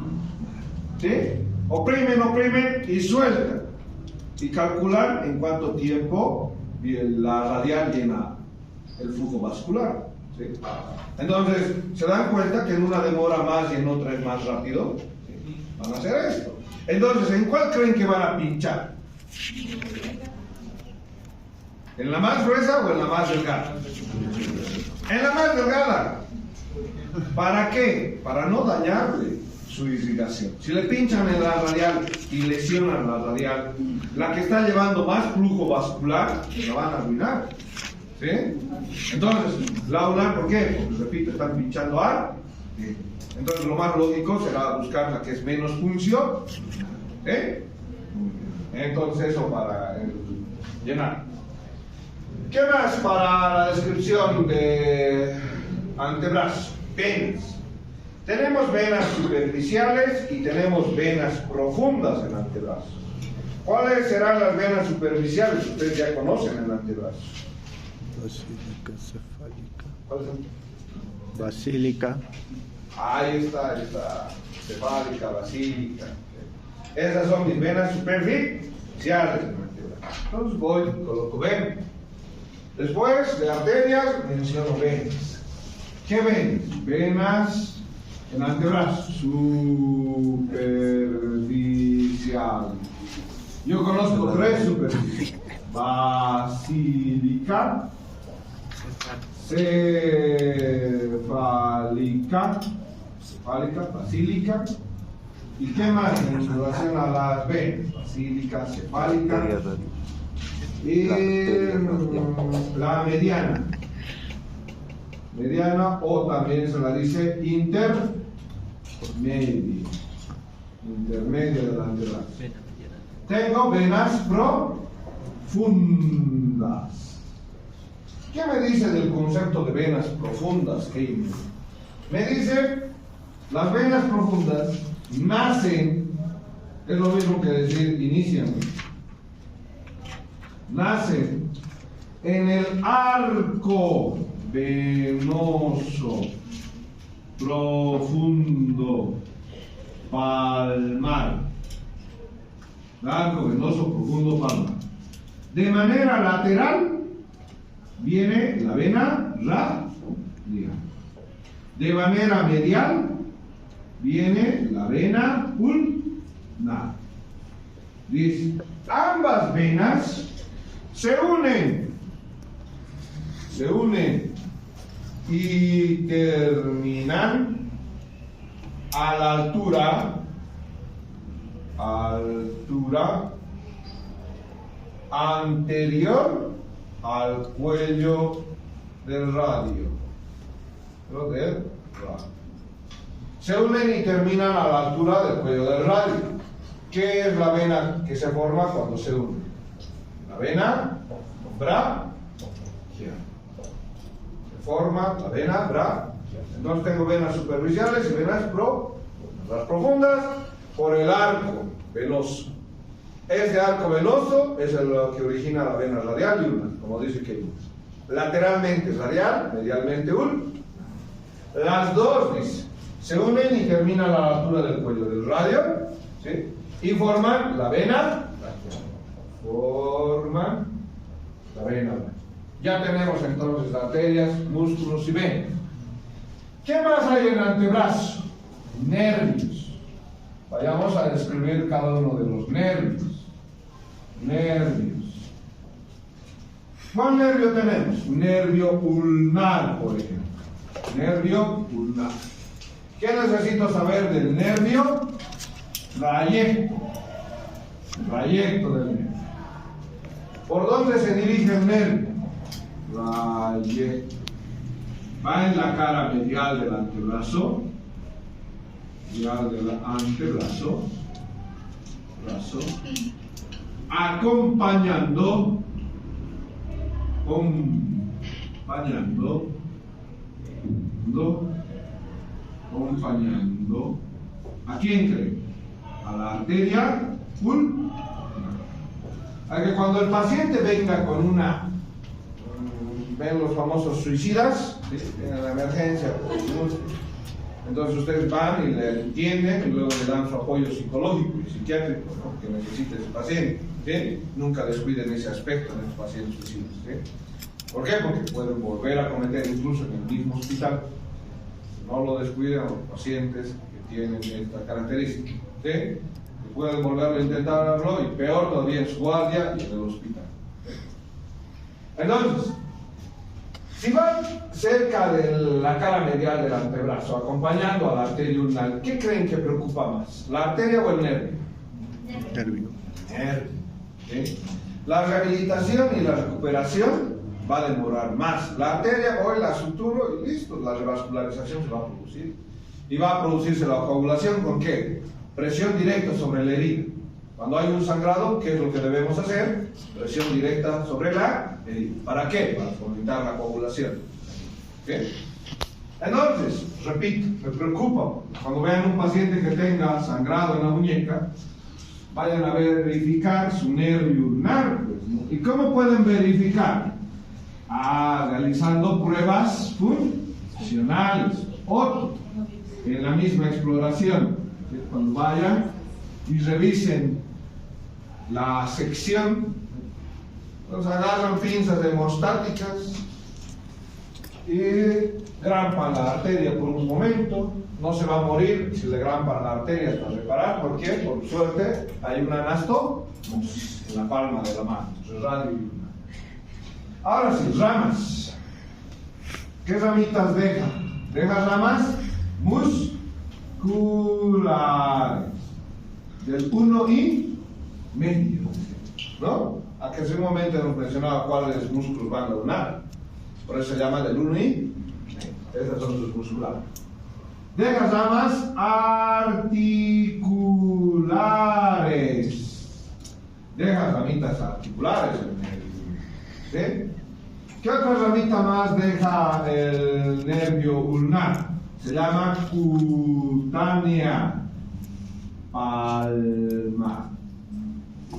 ¿Sí? Oprimen y sueltan. Y calculan en cuánto tiempo la radial llena el flujo vascular. ¿Sí? Entonces, ¿se dan cuenta que en una demora más y en otra es más rápido? ¿Sí? Van a hacer esto. Entonces, ¿en cuál creen que van a pinchar? ¿En la más gruesa o en la más delgada? En la más delgada. ¿Para qué? Para no dañarle su irrigación. Si le pinchan en la radial y lesionan la radial, la que está llevando más flujo vascular, la van a arruinar. ¿Sí? Entonces, la ulnar, ¿por qué? Porque, repito, están pinchando ar. ¿Sí? Entonces, lo más lógico será buscar la que es menos función. ¿Sí? Entonces, eso para llenar. ¿Qué más para la descripción de antebrazo? Venas. Tenemos venas superficiales y tenemos venas profundas en el antebrazo. ¿Cuáles serán las venas superficiales? Ustedes ya conocen el antebrazo. Basílica cefálica. ¿Cuáles son? Basílica. Ahí está. Cefálica, basílica. Esas son mis venas superficiales en el antebrazo. Entonces voy, coloco venas. Después de arterias, menciono venas. ¿Qué venas? Venas en antebrazo. Superficial. Yo conozco tres superficiales. Basílica, cefálica, basílica. ¿Y qué más en relación a las venas? Basílica, cefálica. Y la mediana. Mediana, o también se la dice intermedia. Intermedia del antebrazo. Tengo venas profundas. ¿Qué me dice del concepto de venas profundas, Keynes? Me dice, las venas profundas nacen, es lo mismo que decir inician, nacen en el arco venoso profundo palmar. Arco venoso profundo palmar. De manera lateral viene la vena radial. De manera medial viene la vena ulnar. Dice, ambas venas se unen y terminan a la altura anterior al cuello del radio. Se unen y terminan a la altura del cuello del radio. ¿Qué es la vena que se forma cuando se une? La vena brachial. Se forma la vena brachial. Entonces tengo venas superficiales y venas profundas. Las profundas por el arco venoso. Este arco venoso es lo que origina la vena radial y ulnar, como dice Keynes. Lateralmente radial, medialmente ulnar. Las dos, dice, se unen y terminan a la altura del cuello del radio, ¿sí? Y forman la vena brachial. Forman la vena brachial. Ya tenemos entonces arterias, músculos y venas. ¿Qué más hay en el antebrazo? Nervios. Vayamos a describir cada uno de los nervios. Nervios. ¿Cuál nervio tenemos? Nervio ulnar, por ejemplo. Nervio ulnar. ¿Qué necesito saber del nervio? Trayecto. Trayecto del nervio. ¿Por dónde se dirige el nervio? Trayecto. va en la cara medial del antebrazo, brazo, acompañando, ¿a quién cree? A la arteria ulnar. A que cuando el paciente venga con una, ven los famosos suicidas, ¿sí? En la emergencia, entonces ustedes van y le entienden y luego le dan su apoyo psicológico y psiquiátrico, ¿no? Que necesita ese paciente, ¿sí? Nunca descuiden ese aspecto de los pacientes suicidas, ¿sí? ¿Por qué? Porque pueden volver a cometer incluso en el mismo hospital. No lo descuiden a los pacientes que tienen esta característica, ¿sí? Que pueden volverlo a intentarlo y peor todavía en su guardia y en el hospital, ¿sí? Entonces, si van cerca de la cara medial del antebrazo, acompañando a la arteria ulnar, ¿qué creen que preocupa más? ¿La arteria o el nervio? Nervio. ¿Sí? La rehabilitación y la recuperación va a demorar más. La arteria hoy la suturo y listo, la revascularización se va a producir. Y va a producirse la coagulación ¿con qué? Presión directa sobre la herida. Cuando hay un sangrado, ¿qué es lo que debemos hacer? Presión directa sobre la herida. ¿Para qué? Para fomentar la coagulación. ¿Okay? Entonces, repito, me preocupa. Cuando vean un paciente que tenga sangrado en la muñeca, vayan a verificar su nervio ulnar. Pues, ¿no? ¿Y cómo pueden verificar? Realizando pruebas funcionales. Otro, en la misma exploración. Cuando vayan y revisen la sección, pues agarran pinzas hemostáticas y grampan la arteria por un momento. No se va a morir si le grampan la arteria hasta reparar. ¿Por qué? Por suerte hay un anastomosis en la palma de la mano. Radio y ulnar. Ahora sí, ramas. ¿Qué ramitas deja? Deja ramas musculares del 1 y medio, ¿no? A que hace un momento nos mencionaba cuáles músculos van a lunar, por eso se llama del 1 y medio. Esas son sus musculares. Deja ramas articulares, deja ramitas articulares el nervio, ¿sí? ¿Qué otra ramita más deja el nervio ulnar? Se llama cutánea palmar.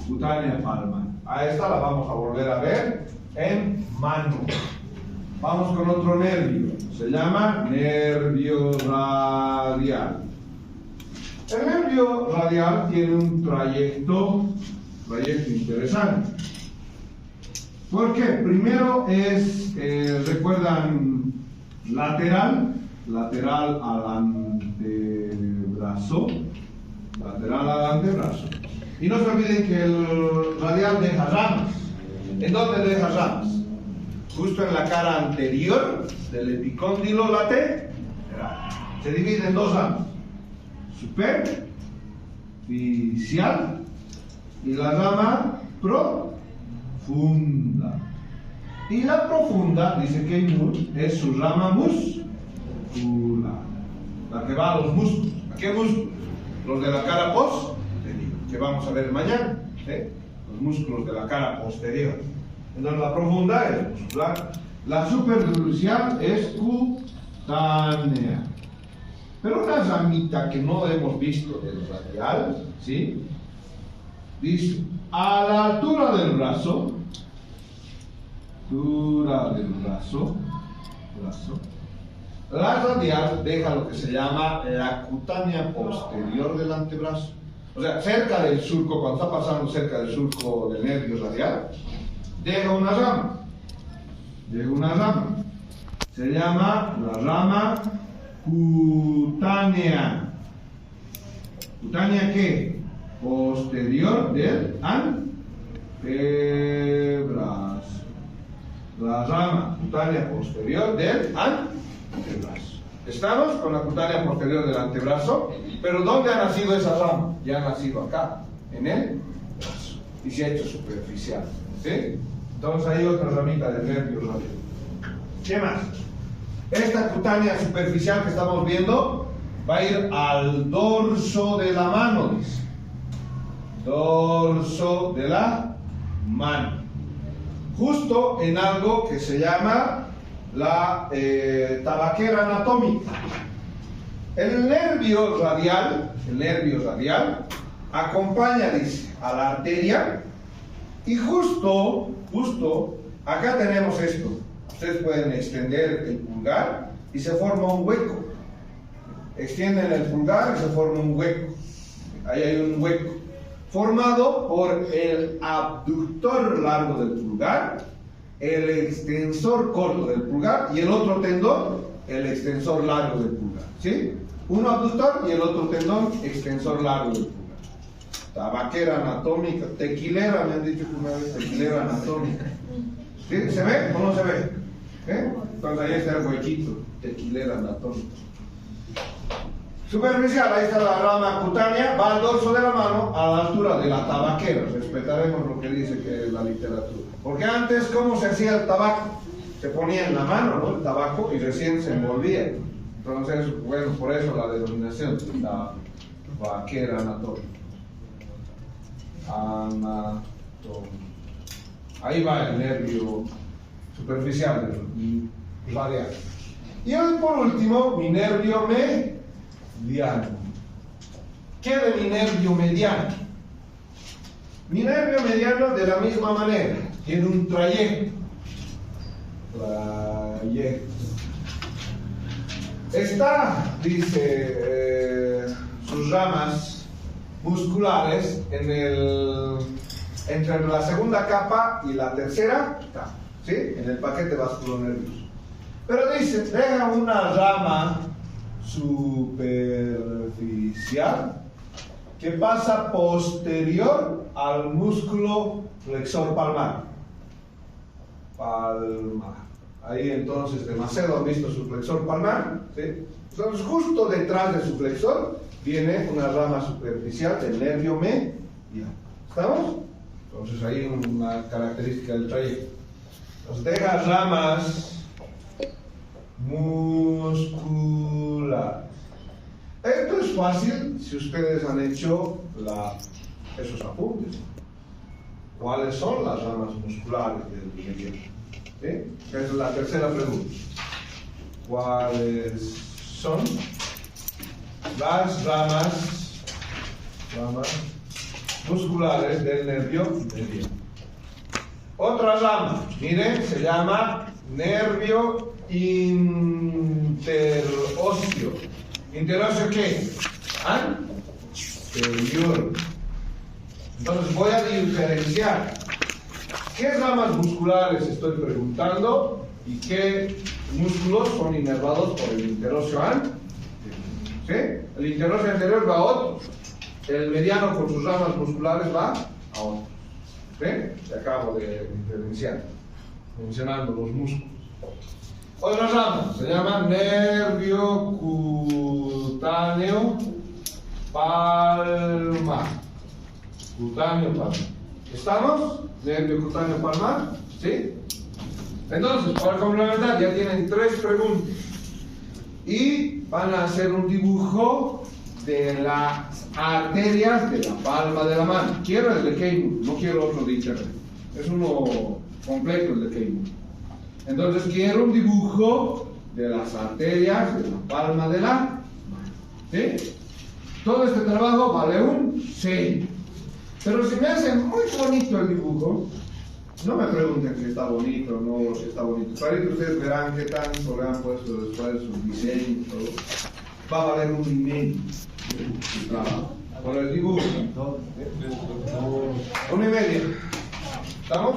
Cutánea palmar. A esta la vamos a volver a ver en mano. Vamos con otro nervio. Se llama nervio radial. El nervio radial tiene un trayecto interesante. ¿Por qué? Primero es, recuerdan, lateral al antebrazo, y no se olviden que el radial deja ramas. ¿En dónde deja ramas? Justo en la cara anterior del epicóndilo lateral. Se divide en dos ramas: superficial y la rama profunda. Y la profunda, dice Keynur, es su rama muscular, la que va a los músculos. ¿A qué músculos? Los de la cara posterior, que vamos a ver mañana, ¿eh? Los músculos de la cara posterior. Entonces la profunda es muscular, la superficial es cutánea. Pero una ramita que no hemos visto del radial, ¿sí? Dice, a la altura del brazo, la radial deja lo que se llama la cutánea posterior del antebrazo. O sea, cerca del surco, cuando está pasando cerca del surco del nervio radial, deja una rama. Se llama la rama cutánea. ¿Cutánea qué? Posterior del antebrazo. La rama cutánea posterior del antebrazo. Estamos con la cutánea posterior del antebrazo, pero ¿dónde ha nacido esa rama? Ya ha nacido acá, en el brazo, y se ha hecho superficial, ¿sí? Entonces hay otra ramita del nervio radial. ¿Qué más? Esta cutánea superficial que estamos viendo va a ir al dorso de la mano, dice. Dorso de la mano. Justo en algo que se llama la tabaquera anatómica. El nervio radial acompaña, dice, a la arteria, y justo acá tenemos esto. Ustedes pueden extender el pulgar y se forma un hueco. Extienden el pulgar y se forma un hueco. Ahí hay un hueco formado por el abductor largo del pulgar, el extensor corto del pulgar y el otro tendón, el extensor largo del pulgar. ¿Sí? Uno abductor y el otro tendón extensor largo del pulgar. Tabaquera anatómica, tequilera, me han dicho que una vez, tequilera anatómica. ¿Sí? ¿Se ve o no se ve? Entonces ahí está el huequito, tequilera anatómica. Superficial, ahí está la rama cutánea, va al dorso de la mano a la altura de la tabaquera. Respetaremos lo que dice que es la literatura. Porque antes, ¿cómo se hacía el tabaco? Se ponía en la mano, ¿no? El tabaco y recién se envolvía. Entonces, bueno, por eso la denominación, la tabaquera anatómica. Ahí va el nervio superficial, radial. Y hoy, por último, mi nervio mediano. ¿Qué de mi nervio mediano? Mi nervio mediano, de la misma manera, tiene un trayecto. Está, dice, sus ramas musculares entre la segunda capa y la tercera capa, ¿sí? En el paquete vasculonervioso. Pero dice, deja una rama superficial que pasa posterior al músculo flexor palmar. Ahí entonces de Macedo han visto su flexor palmar, ¿sí? Entonces justo detrás de su flexor viene una rama superficial del nervio mediano. ¿Estamos? Entonces ahí una característica del trayecto. Nos deja ramas musculares. Esto es fácil si ustedes han hecho esos apuntes. ¿Cuáles son las ramas musculares del mediano? ¿Sí? Esa es la tercera pregunta. ¿Cuáles son las ramas musculares del nervio mediano? Otra rama, miren, se llama nervio interóseo. ¿Interóseo qué? Anterior. Entonces voy a diferenciar qué ramas musculares estoy preguntando y qué músculos son inervados por el interóseo anterior. ¿Sí? El interóseo anterior va a otro. El mediano con sus ramas musculares va a otro. ¿Sí? Te acabo de diferenciar, mencionando los músculos. Otra rama se llama nervio cutáneo palmar. Cutáneo palmar. ¿Estamos? Nervio cutáneo palmar. ¿Sí? Entonces, para complementar, ya tienen 3 preguntas. Y van a hacer un dibujo de las arterias de la palma de la mano. Quiero el de Keywood, no quiero otro de internet. Es uno completo el de Keywood. Entonces quiero un dibujo de las arterias de la palma de la mano. ¿Sí? Todo este trabajo vale un 6. Pero si me hace muy bonito el dibujo, no me pregunten si está bonito o no, si está bonito. Para que ustedes verán qué tanto le han puesto después sus diseños, todo. Va a valer un 1,5. Por el dibujo. 1,5. ¿Estamos?